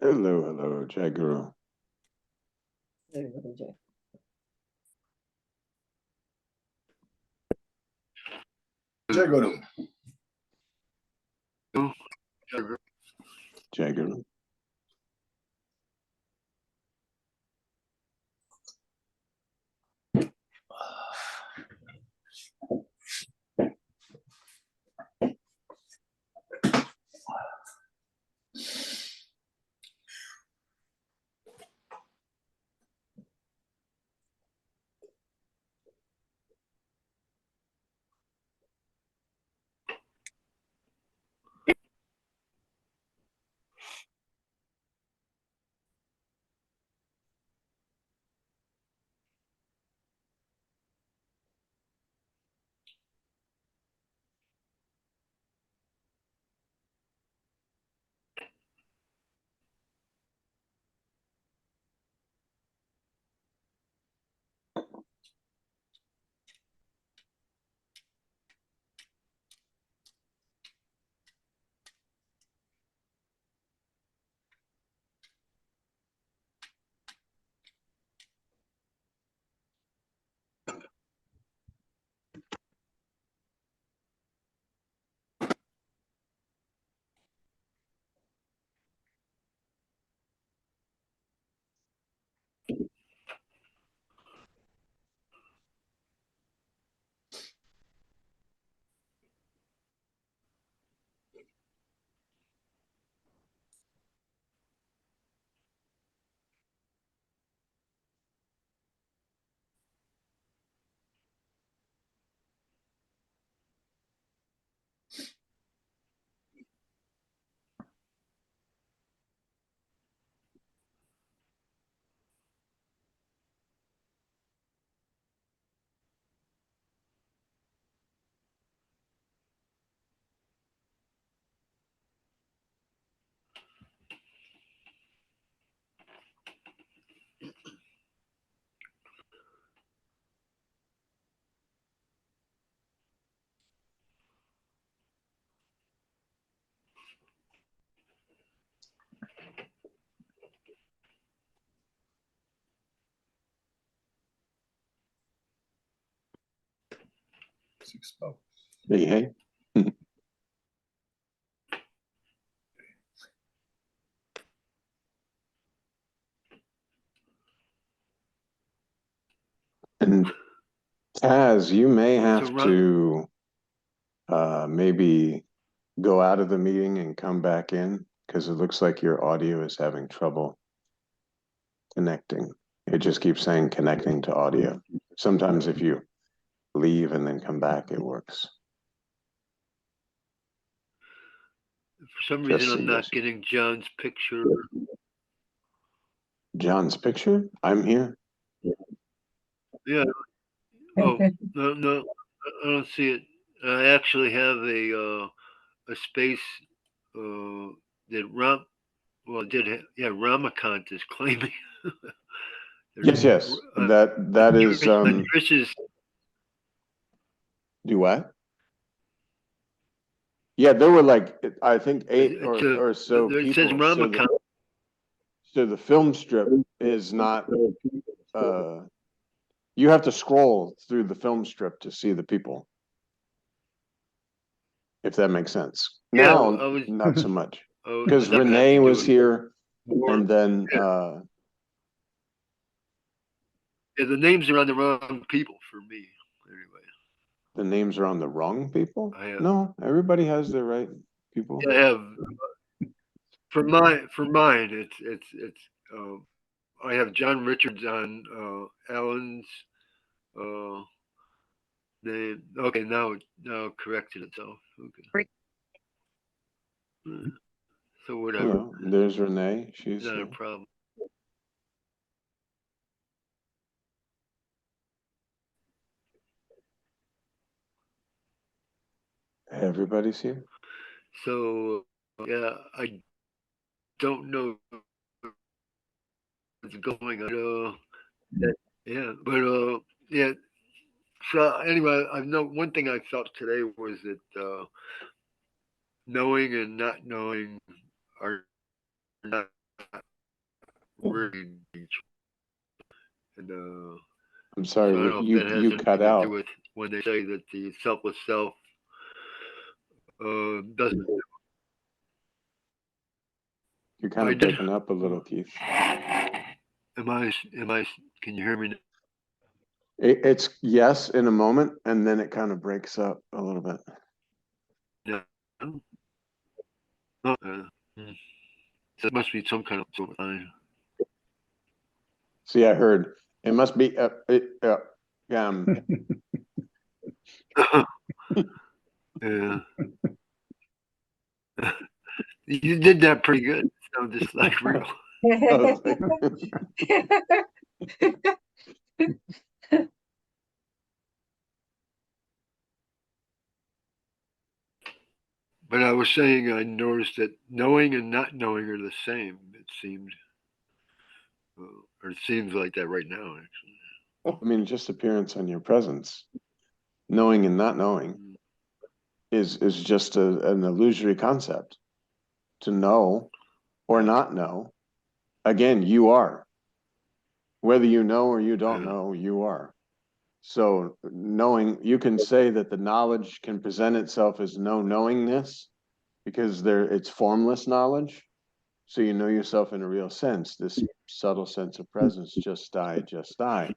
Hello, hello, Jai Guru. Jai Guru. Jai Guru. Hey, hey. And Taz, you may have to maybe go out of the meeting and come back in because it looks like your audio is having trouble connecting. It just keeps saying connecting to audio. Sometimes if you leave and then come back, it works. For some reason, I'm not getting John's picture. John's picture? I'm here. Yeah. Oh, no, I don't see it. I actually have a space that Ramakant is claiming. Yes. That is Trish's. Do what? Yeah, there were like I think 8 or so It people. says Ramakant. So the film strip is not. You have to scroll through the film strip to see the people. If that makes sense. Now, not so much. Because Renee was here, and then yeah, the names are on the wrong people for me. Anyway, the names are on the wrong people. No, everybody has their right people. I have for mine. It's I have John Richards on Alan's name. Okay, now it corrected itself. Okay. So whatever. Well, there's Renee. She's not a problem. Everybody's here. So yeah, I don't know what's going on. Yeah, but yeah. So anyway, I know one thing I felt today was that knowing and not knowing are not hearing each. And I'm so I sorry, don't know if you that has you anything cut to do out. with when they say that the selfless self doesn't. You're kind of breaking up a little, Keith. Am I? Can you hear me? It's yes in a moment, and then it kind of breaks up a little bit. Yeah. So it must be some kind of. See, I heard it must be Yeah. You did that pretty good. Sounds just like real. But I was saying I noticed that knowing and not knowing are the same. It seemed, or it seems like that right now. Actually, I mean, just appearance on your presence, knowing and not knowing, is just an illusory concept. To know or not know, again, you are. Whether you know or you don't know, you are. So knowing, you can say that the knowledge can present itself as no knowingness because it's formless knowledge. So you know yourself in a real sense, this subtle sense of presence, just I, just I.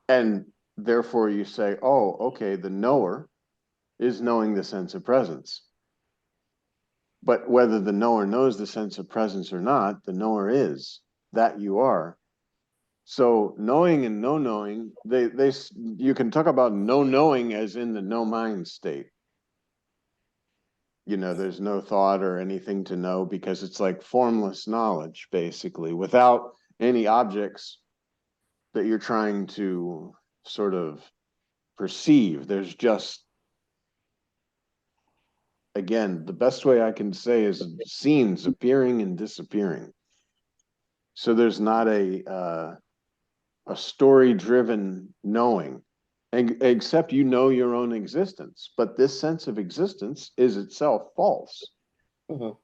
And therefore you say, oh, okay, the knower is knowing the sense of presence. But whether the knower knows the sense of presence or not, the knower is that you are. So knowing and no knowing, you can talk about no knowing as in the no mind state. You know, there's no thought or anything to know because it's like formless knowledge, basically, without any objects that you're trying to sort of perceive. There's just, again, the best way I can say is scenes appearing and disappearing. So there's not a story-driven knowing, except you know your own existence. But this sense of existence is itself false. Mhm.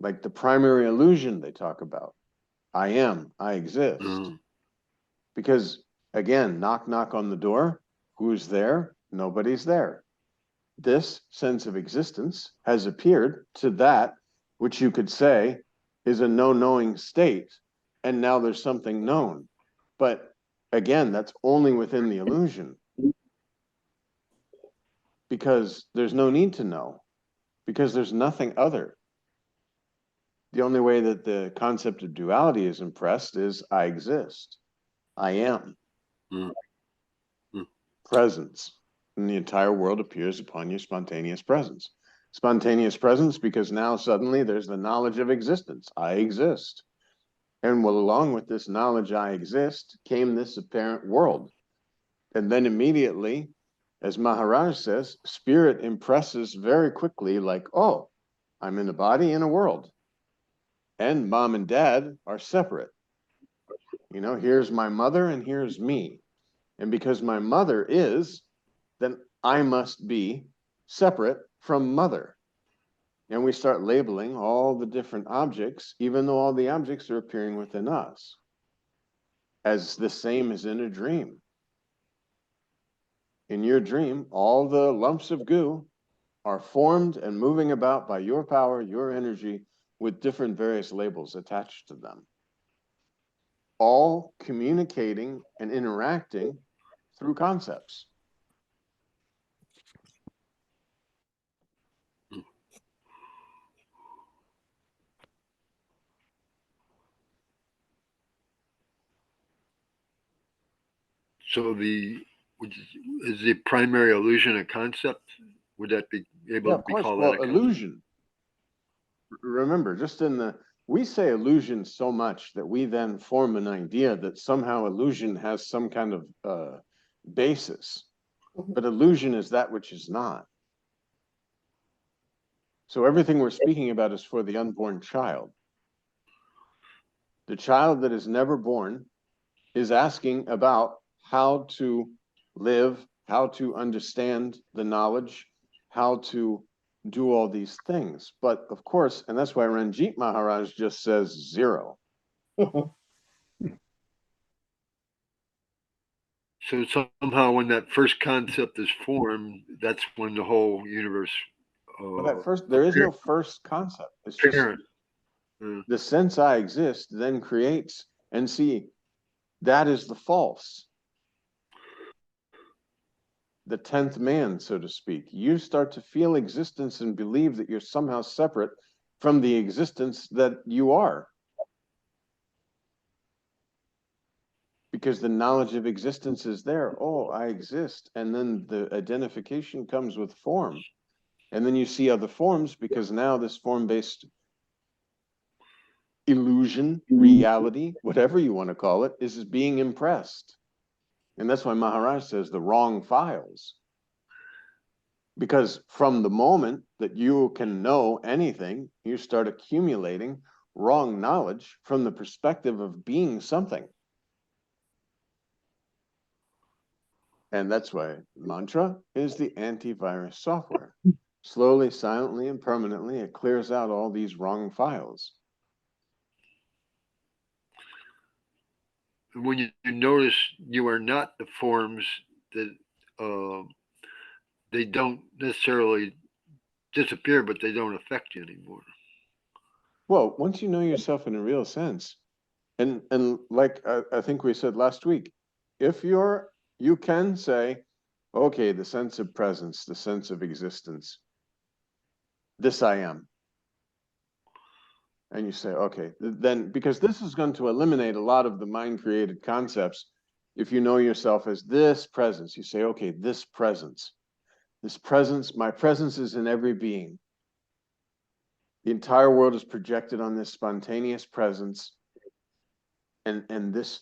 Like the primary illusion they talk about. I am, I exist. Because again, knock, knock on the door. Who's there? Nobody's there. This sense of existence has appeared to that which you could say is a no knowing state. And now there's something known. But again, that's only within the illusion. Because there's no need to know. Because there's nothing other. The only way that the concept of duality is impressed is I exist. I am. Presence. And the entire world appears upon your spontaneous presence. Spontaneous presence because now suddenly there's the knowledge of existence. I exist. And well, along with this knowledge I exist came this apparent world. And then immediately, as Maharaj says, spirit impresses very quickly like, oh, I'm in a body in a world. And mom and dad are separate. You know, here's my mother and here's me. And because my mother is, then I must be separate from mother. And we start labeling all the different objects, even though all the objects are appearing within us, as the same as in a dream. In your dream, all the lumps of goo are formed and moving about by your power, your energy, with different various labels attached to them, all communicating and interacting through concepts. So is the primary illusion a concept? Would that be able Yeah, to of be course. called Well, that a concept? illusion. Remember, just we say illusion so much that we then form an idea that somehow illusion has some kind of basis. But illusion is that which is not. So everything we're speaking about is for the unborn child. The child that is never born is asking about how to live, how to understand the knowledge, how to do all these things. But of course, and that's why Ranjit Maharaj just says zero. So somehow when that first concept is formed, that's when the whole universe But at first, there is no first concept. It's just apparent. the sense I exist then creates, and see, that is the false. The 10th man, so to speak. You start to feel existence and believe that you're somehow separate from the existence that you are. Because the knowledge of existence is there. Oh, I exist. And then the identification comes with form. And then you see other forms, because now this form-based illusion, reality, whatever you want to call it, is being impressed. And that's why Maharaj says the wrong files. Because from the moment that you can know anything, you start accumulating wrong knowledge from the perspective of being something. And that's why mantra is the antivirus software. Slowly, silently, and permanently, it clears out all these wrong files. When you notice you are not the forms, that they don't necessarily disappear, but they don't affect you anymore. Well, once you know yourself in a real sense, and like I think we said last week, if you can say, okay, the sense of presence, the sense of existence, this I am. And you say, okay, then, because this is going to eliminate a lot of the mind-created concepts. If you know yourself as this presence, you say, okay, this presence, my presence is in every being. The entire world is projected on this spontaneous presence. And this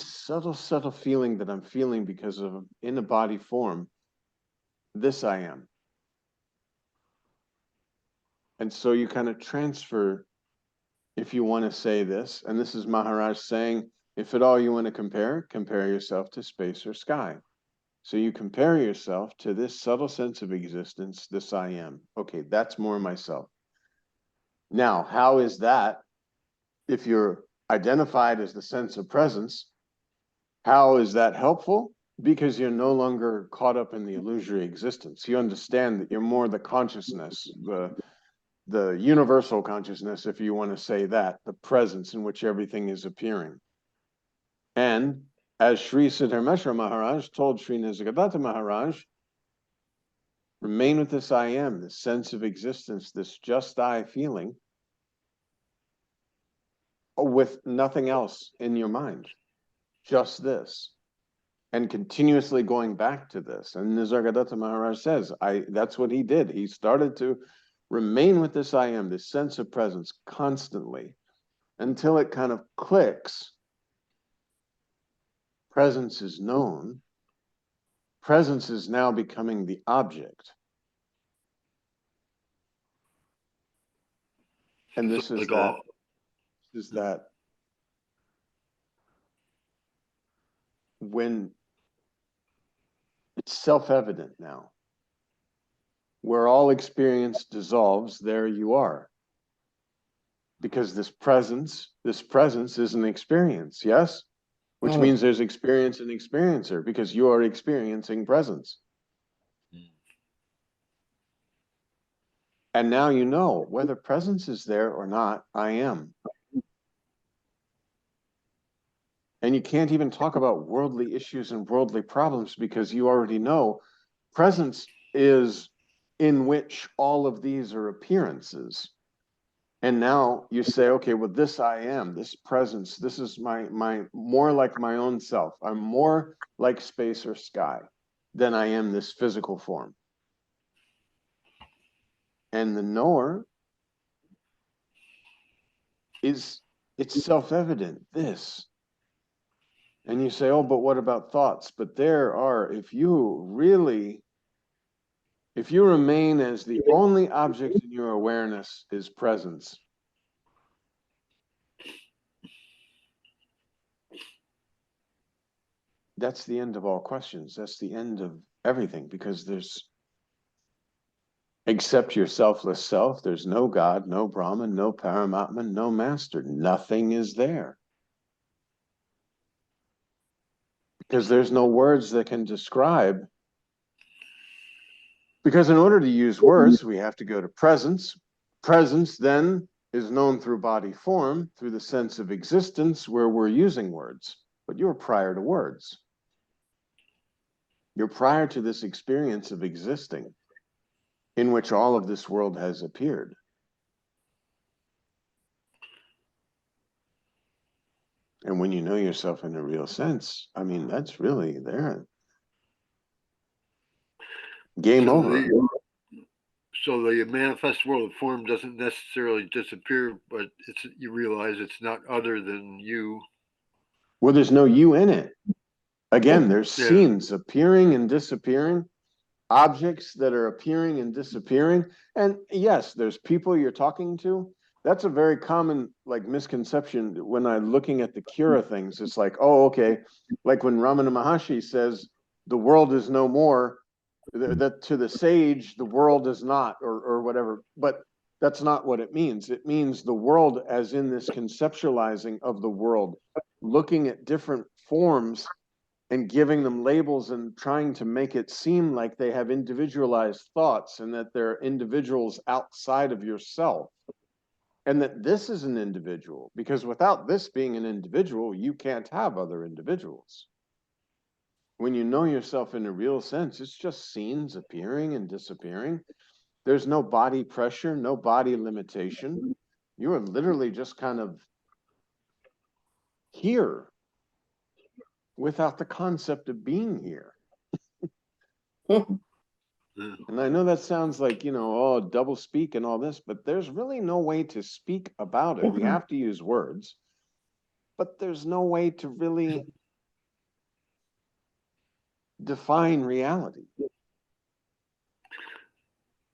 subtle feeling that I'm feeling because of in a body form, this I am. And so you kind of transfer, if you want to say this, and this is Maharaj saying, if at all you want to compare yourself to space or sky. So you compare yourself to this subtle sense of existence, this I am. Okay, that's more myself. Now, how is that, if you're identified as the sense of presence, how is that helpful? Because you're no longer caught up in the illusory existence. You understand that you're more the consciousness, the universal consciousness, if you want to say that, the presence in which everything is appearing. And as Sri Siddharmeshwar Maharaj told Sri Nisargadatta Maharaj, remain with this I am, this sense of existence, this just I feeling, with nothing else in your mind, just this. And continuously going back to this. And Nisargadatta Maharaj says, that's what he did. He started to remain with this I am, this sense of presence constantly, until it kind of clicks. Presence is known. Presence is now becoming the object. And this is that when it's self-evident now, where all experience dissolves, there you are. Because this presence is an experience, yes? Which means there's experience and experiencer, because you are experiencing presence. And now you know whether presence is there or not, I am. And you can't even talk about worldly issues and worldly problems, because you already know presence is in which all of these are appearances. And now you say, okay, well, this I am, this presence, this is my more like my own self. I'm more like space or sky than I am this physical form. And the knower it's self-evident, this. And you say, oh, but what about thoughts? But there are, if you remain as the only object in your awareness is presence, that's the end of all questions. That's the end of everything, because there's Except your selfless self, there's no God, no Brahman, no Paramatman, no master. Nothing is there. Because there's no words that can describe. Because in order to use words, we have to go to presence. Presence then is known through body form, through the sense of existence, where we're using words. But you're prior to words. You're prior to this experience of existing, in which all of this world has appeared. And when you know yourself in a real sense, I mean, that's really there. Game over. So the manifest world of form doesn't necessarily disappear, but you realize it's not other than you. Well, there's no you in it. Again, there's scenes appearing and disappearing, objects that are appearing and disappearing. And yes, there's people you're talking to. That's a very common misconception when I'm looking at the cura things. It's like, oh, okay. Like when Ramana Maharshi says, the world is no more, that to the sage, the world is not, or whatever. But that's not what it means. It means the world as in this conceptualizing of the world, looking at different forms and giving them labels and trying to make it seem like they have individualized thoughts and that they're individuals outside of yourself. And that this is an individual, because without this being an individual, you can't have other individuals. When you know yourself in a real sense, it's just scenes appearing and disappearing. There's no body pressure, no body limitation. You are literally just kind of here without the concept of being here. And I know that sounds like, double speak and all this, but there's really no way to speak about it. We have to use words, but there's no way to really define reality.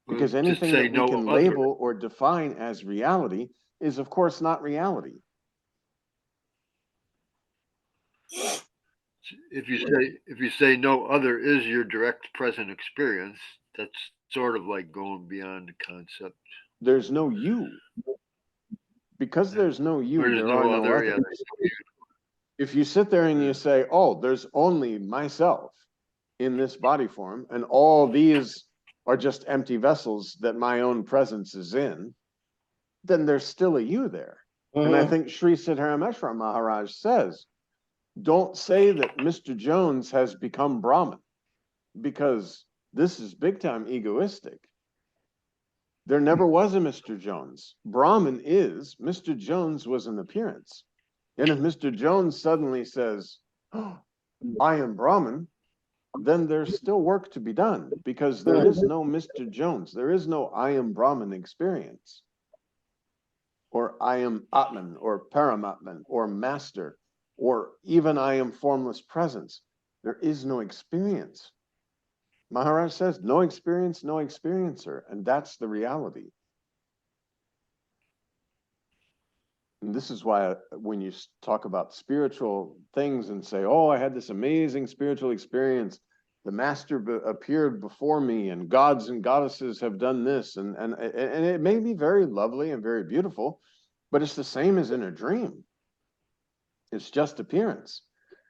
Because anything that we can label or define as reality is, of course, not reality. If you say no other is your direct present experience, that's sort of like going beyond the concept. There's no you. Because there's no you, there are no others. Yeah, if you sit there and you say, oh, there's only myself in this body form, and all these are just empty vessels that my own presence is in, then there's still a you there. And I think Sri Ramakant Maharaj says, don't say that Mr. Jones has become Brahman, because this is big time egoistic. There never was a Mr. Jones. Brahman is, Mr. Jones was an appearance. And if Mr. Jones suddenly says, oh, I am Brahman, then there's still work to be done, because there is no Mr. Jones. There is no I am Brahman experience, or I am Atman, or Paramatman, or Master, or even I am formless presence. There is no experience. Maharaj says, no experience, no experiencer, and that's the reality. And this is why when you talk about spiritual things and say, oh, I had this amazing spiritual experience, the master appeared before me, and gods and goddesses have done this, and it may be very lovely and very beautiful, but it's the same as in a dream. It's just appearance.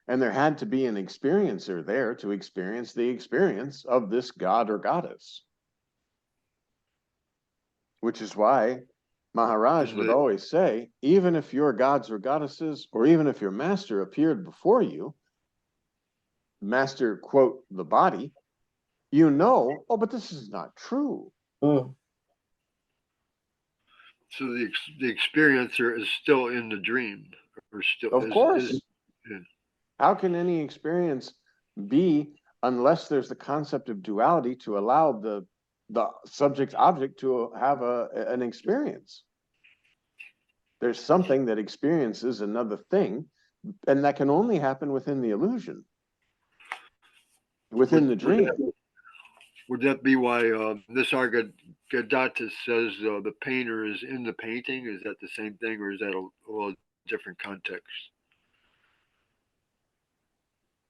And there had to be an experiencer there to experience the experience of this god or goddess. Which is why Maharaj would always say, even if your gods or goddesses, or even if your master appeared before you, master, quote, the body, oh, but this is not true. So the experiencer is still in the dream, or still, of course. How can any experience be, unless there's the concept of duality to allow the subject object to have an experience? There's something that experiences another thing, and that can only happen within the illusion, within the dream. Would that be why Nisargadatta says the painter is in the painting? Is that the same thing, or is that a different context?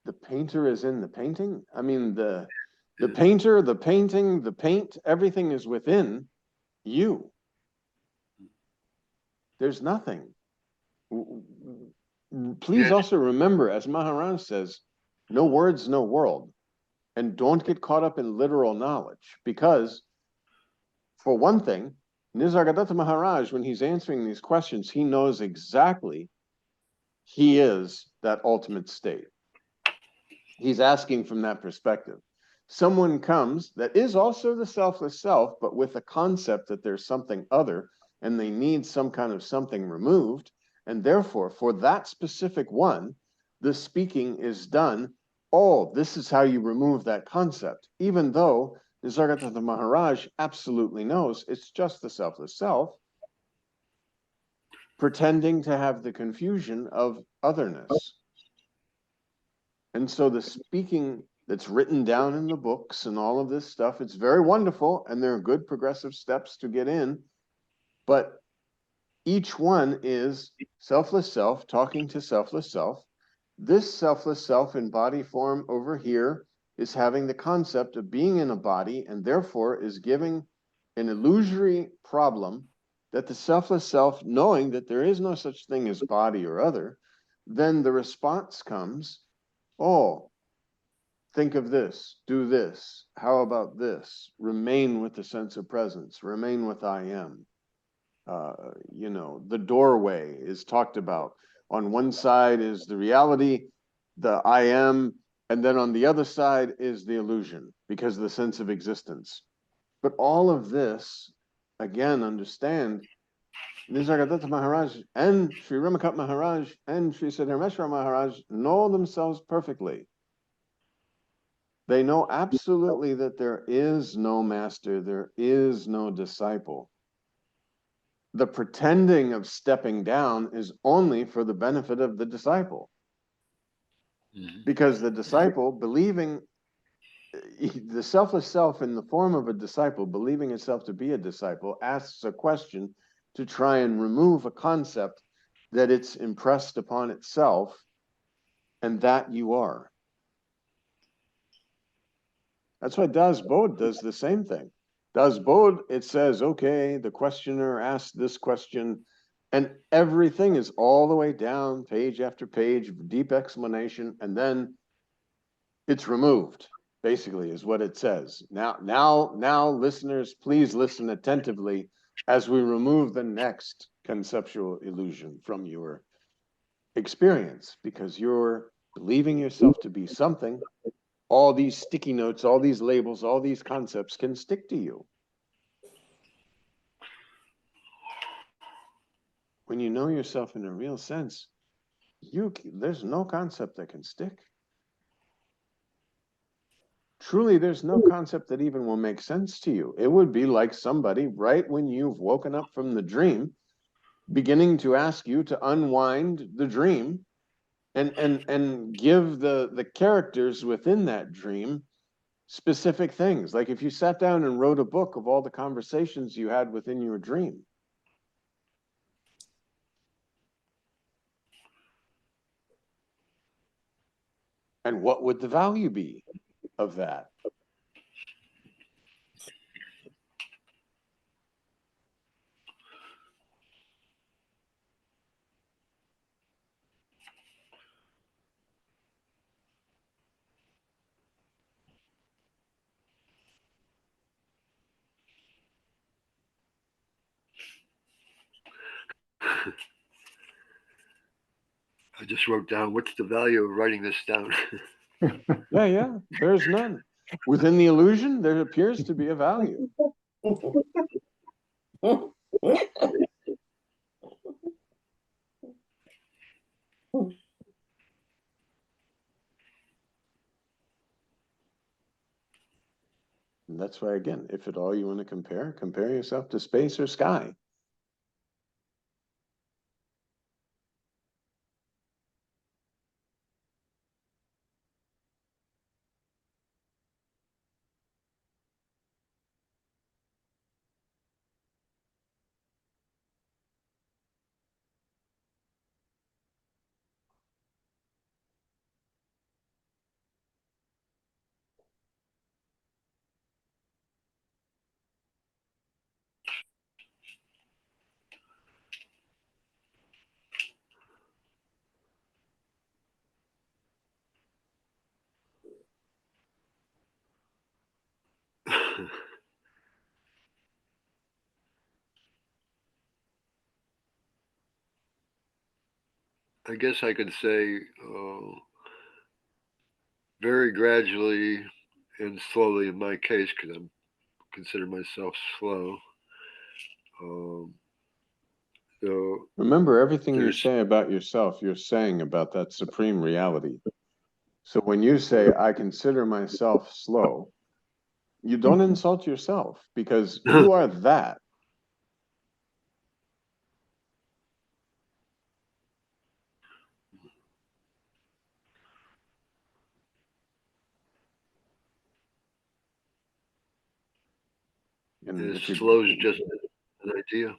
The painter is in the painting? I mean, The painter, the painting, the paint, everything is within you. There's nothing. Please also remember, as Maharaj says, no words, no world. And don't get caught up in literal knowledge. Because, for one thing, Nisargadatta Maharaj, when he's answering these questions, he knows exactly he is that ultimate state. He's asking from that perspective. Someone comes that is also the selfless self, but with a concept that there's something other, and they need some kind of something removed. And therefore, for that specific one, the speaking is done. Oh, this is how you remove that concept, even though Nisargadatta Maharaj absolutely knows it's just the selfless self, pretending to have the confusion of otherness. And so the speaking that's written down in the books and all of this stuff, it's very wonderful, and there are good progressive steps to get in, but each one is selfless self talking to selfless self. This selfless self in body form over here is having the concept of being in a body, and therefore is giving an illusory problem that the selfless self, knowing that there is no such thing as body or other, then the response comes, oh, think of this, do this, how about this? Remain with the sense of presence, remain with I am. The doorway is talked about. On one side is the reality, the I am, and then on the other side is the illusion, because of the sense of existence. But all of this, again, understand, Nisargadatta Maharaj and Sri Ramakant Maharaj and Sri Siddharmeshwara Maharaj know themselves perfectly. They know absolutely that there is no master, there is no disciple. The pretending of stepping down is only for the benefit of the disciple. Because the disciple, believing, the selfless self in the form of a disciple, believing itself to be a disciple, asks a question to try and remove a concept that it's impressed upon itself, and that you are. That's why Das Bod does the same thing. Das Bod, it says, okay, the questioner asked this question, and everything is all the way down, page after page, deep explanation, and then it's removed, basically, is what it says. Now, listeners, please listen attentively as we remove the next conceptual illusion from your experience, because you're believing yourself to be something. All these sticky notes, all these labels, all these concepts can stick to you. When you know yourself in a real sense, there's no concept that can stick. Truly, there's no concept that even will make sense to you. It would be like somebody, right when you've woken up from the dream, beginning to ask you to unwind the dream and give the characters within that dream specific things. Like if you sat down and wrote a book of all the conversations you had within your dream. And what would the value be of that? I just wrote down, what's the value of writing this down? Yeah, there's none. Within the illusion, there appears to be a value. And that's why, again, if at all you want to compare yourself to space or sky. I guess I could say very gradually and slowly in my case, because I consider myself slow. So remember, everything you say about yourself, you're saying about that supreme reality. So when you say, I consider myself slow, you don't insult yourself because you are that. And slow is just an idea.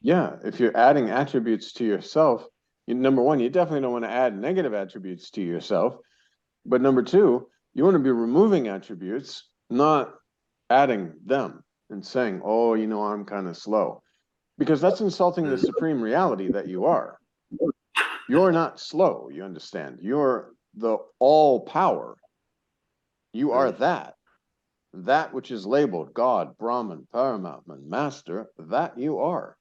Yeah, if you're adding attributes to yourself, number one, you definitely don't want to add negative attributes to yourself. But number two, you want to be removing attributes, not adding them and saying, oh, I'm kind of slow. Because that's insulting the supreme reality that you are. You're not slow, you understand. You're the all power. You are that. That which is labeled God, Brahman, Paramatman, Master, that you are.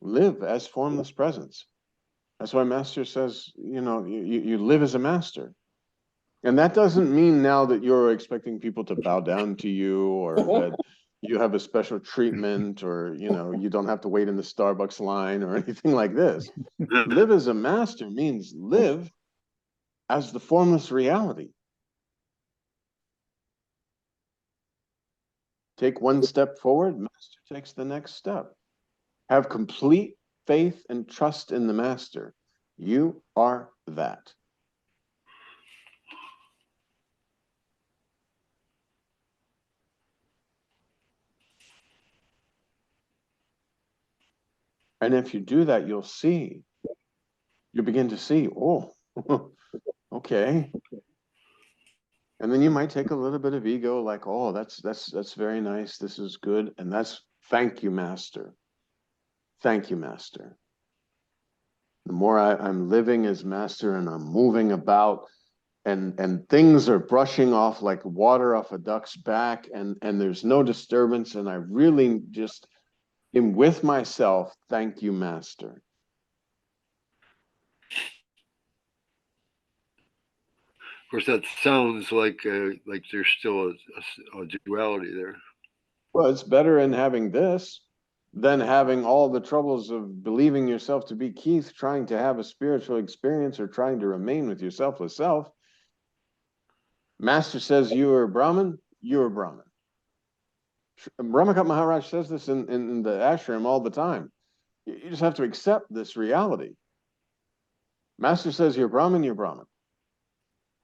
Live as formless presence. That's why Master says, you live as a master. And that doesn't mean now that you're expecting people to bow down to you or that you have a special treatment or, you don't have to wait in the Starbucks line or anything like this. Live as a master means live as the formless reality. Take one step forward, Master takes the next step. Have complete faith and trust in the Master. You are that. And if you do that, you'll begin to see, oh, okay. And then you might take a little bit of ego, like, oh, that's very nice. This is good. And that's thank you, Master. Thank you, Master. The more I'm living as Master and I'm moving about and things are brushing off like water off a duck's back and there's no disturbance and I really just am with myself. Thank you, Master. Of course, that sounds like there's still a duality there. Well, it's better in having this than having all the troubles of believing yourself to be Keith, trying to have a spiritual experience or trying to remain with your selfless self. Master says you are Brahman, you are Brahman. Ramakant Maharaj says this in the ashram all the time. You just have to accept this reality. Master says you're Brahman, you're Brahman.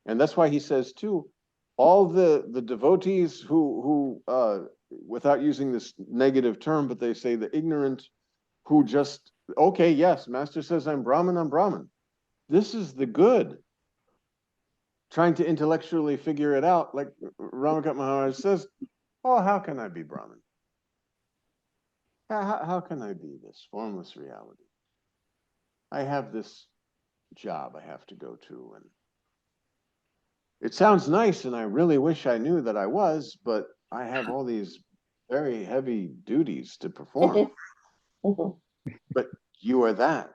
And that's why he says too, all the devotees who without using this negative term, but they say the ignorant who just, okay, yes, Master says I'm Brahman, I'm Brahman. This is the good. Trying to intellectually figure it out, like Ramakant Maharaj says, oh, how can I be Brahman? How can I be this formless reality? I have this job I have to go to, and it sounds nice, and I really wish I knew that I was, but I have all these very heavy duties to perform. But you are that.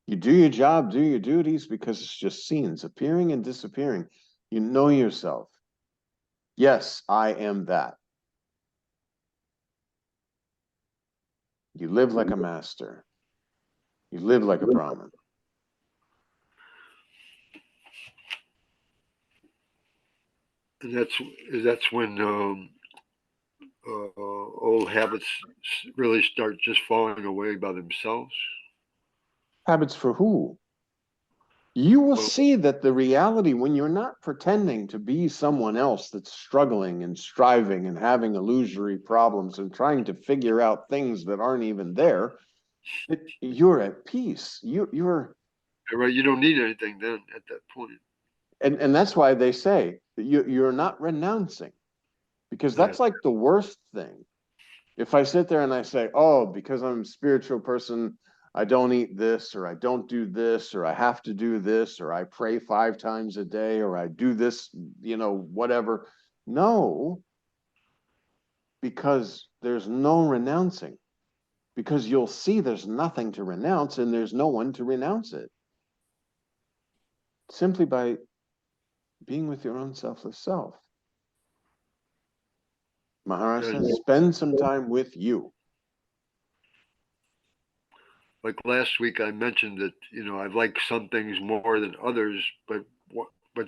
You do your job, do your duties, because it's just scenes appearing and disappearing. You know yourself. Yes, I am that. You live like a master. You live like a Brahmin. And that's when old habits really start just falling away by themselves. Habits for who? You will see that the reality, when you're not pretending to be someone else that's struggling and striving and having illusory problems and trying to figure out things that aren't even there, you're at peace. You're Right, you don't need anything then at that point. And that's why they say that you're not renouncing, because that's like the worst thing. If I sit there and I say, oh, because I'm a spiritual person, I don't eat this, or I don't do this, or I have to do this, or I pray 5 times a day, or I do this, whatever. No, because there's no renouncing, because you'll see there's nothing to renounce and there's no one to renounce it. Simply by being with your own selfless self. Maharaj says, spend some time with you. Like last week, I mentioned that I like some things more than others, but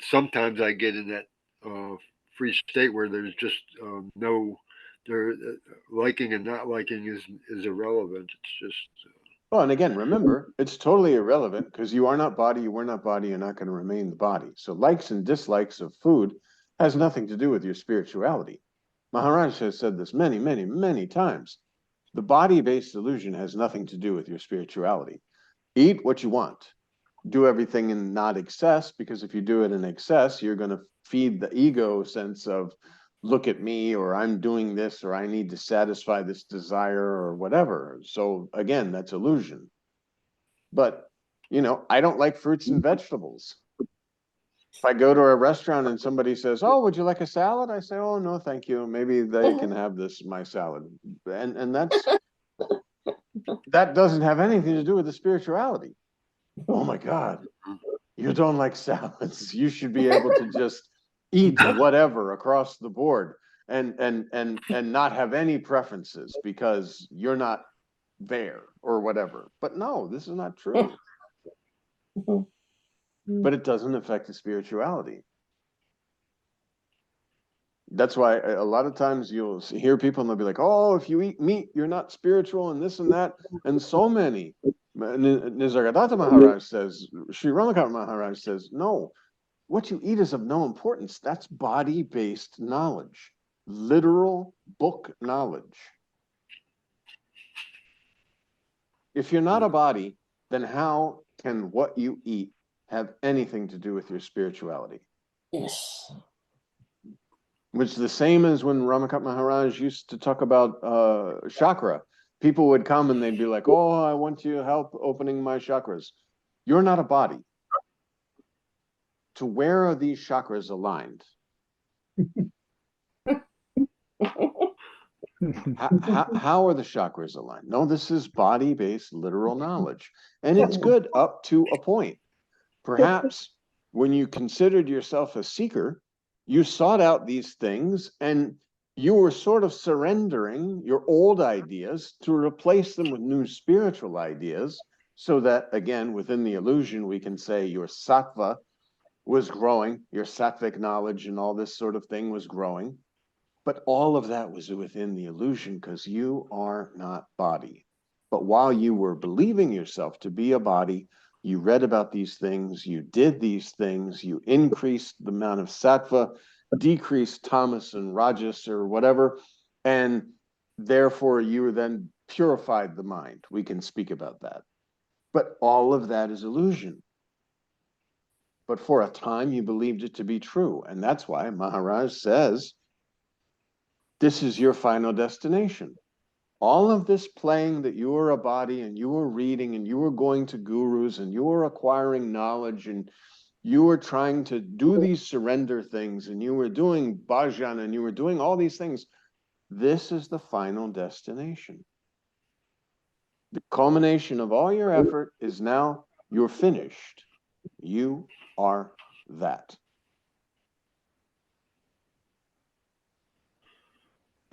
sometimes I get in that free state where there's just no, there liking and not liking is irrelevant. It's just. Well, and again, remember, it's totally irrelevant because you are not body, you were not body, you're not going to remain the body. So likes and dislikes of food has nothing to do with your spirituality. Maharaj has said this many, many, many times. The body-based illusion has nothing to do with your spirituality. Eat what you want. Do everything in not excess, because if you do it in excess, you're going to feed the ego sense of, look at me, or I'm doing this, or I need to satisfy this desire, or whatever. So again, that's illusion. But, I don't like fruits and vegetables. If I go to a restaurant and somebody says, oh, would you like a salad? I say, oh, no, thank you. Maybe they can have my salad. And that doesn't have anything to do with the spirituality. Oh my God, you don't like salads. You should be able to just eat whatever across the board and not have any preferences because you're not there or whatever. But no, this is not true. But it doesn't affect the spirituality. That's why a lot of times you'll hear people and they'll be like, oh, if you eat meat, you're not spiritual and this and that. And so many. Nisargadatta Maharaj says, Sri Ramakant Maharaj says, no, what you eat is of no importance. That's body-based knowledge, literal book knowledge. If you're not a body, then how can what you eat have anything to do with your spirituality? Yes. Which is the same as when Ramakant Maharaj used to talk about chakra. People would come and they'd be like, oh, I want you help opening my chakras. You're not a body. To where are these chakras aligned? How are the chakras aligned? No, this is body-based literal knowledge. And it's good up to a point. Perhaps when you considered yourself a seeker, you sought out these things and you were sort of surrendering your old ideas to replace them with new spiritual ideas, so that, again, within the illusion, we can say your sattva was growing, your sattvic knowledge and all this sort of thing was growing. But all of that was within the illusion because you are not body. But while you were believing yourself to be a body, you read about these things, you did these things, you increased the amount of sattva, decreased tamas and rajas or whatever, and therefore you then purified the mind. We can speak about that. But all of that is illusion. But for a time you believed it to be true. And that's why Maharaj says, this is your final destination. All of this playing that you were a body and you were reading and you were going to gurus and you were acquiring knowledge and you were trying to do these surrender things and you were doing bhajan and you were doing all these things. This is the final destination. The culmination of all your effort is now you're finished. You are that.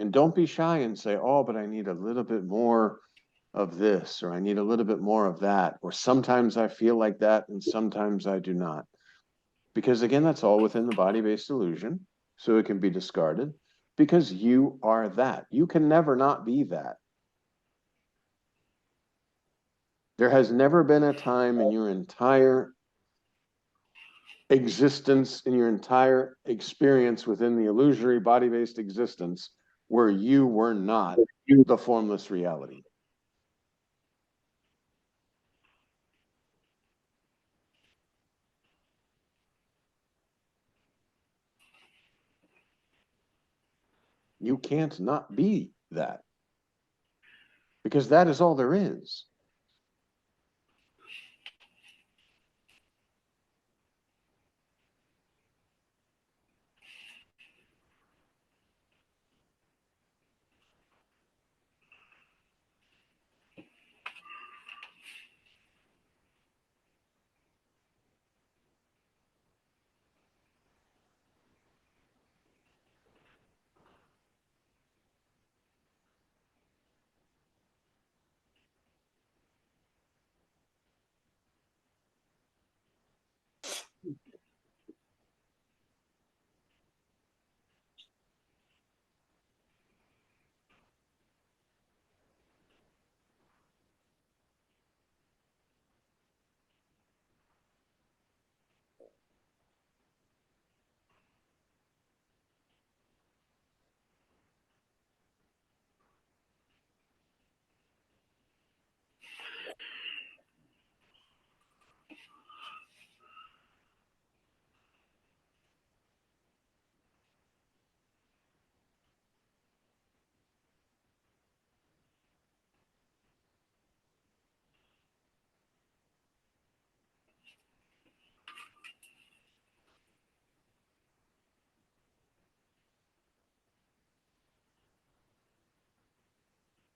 And don't be shy and say, oh, but I need a little bit more of this, or I need a little bit more of that, or sometimes I feel like that and sometimes I do not. Because again, that's all within the body-based illusion, so it can be discarded, because you are that. You can never not be that. There has never been a time in your entire existence, in your entire experience within the illusory body-based existence, where you were not the formless reality. You can't not be that. Because that is all there is.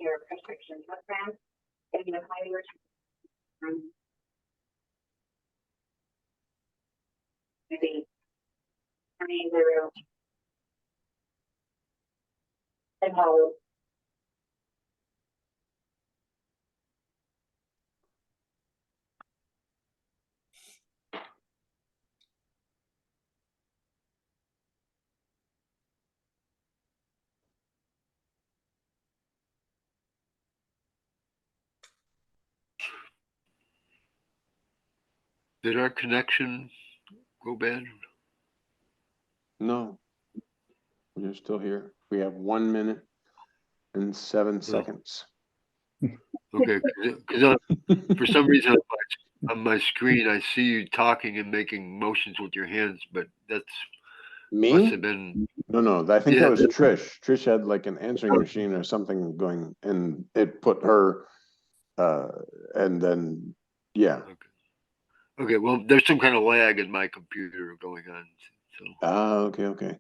Your prescription program, and you hire maybe 30 and hold. Did our connection go bad? No, you're still here. We have 1 minute and 7 seconds. Okay, because for some reason on my screen I see you talking and making motions with your hands, but that's must have Me? been No, I think yeah. that was Trish. Trish had like an answering machine or something going, and it put her, and then, yeah. Okay, well, there's some kind of lag in my computer going on. So Ah, okay.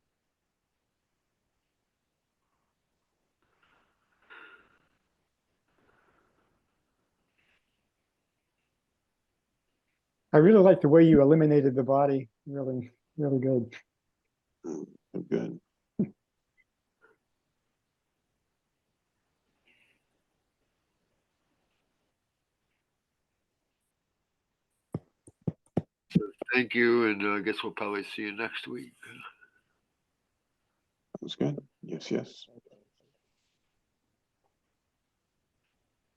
I really like the way you eliminated the body. Really, really good. Good. thank you, and I guess we'll probably see you next week. That was good. Yes.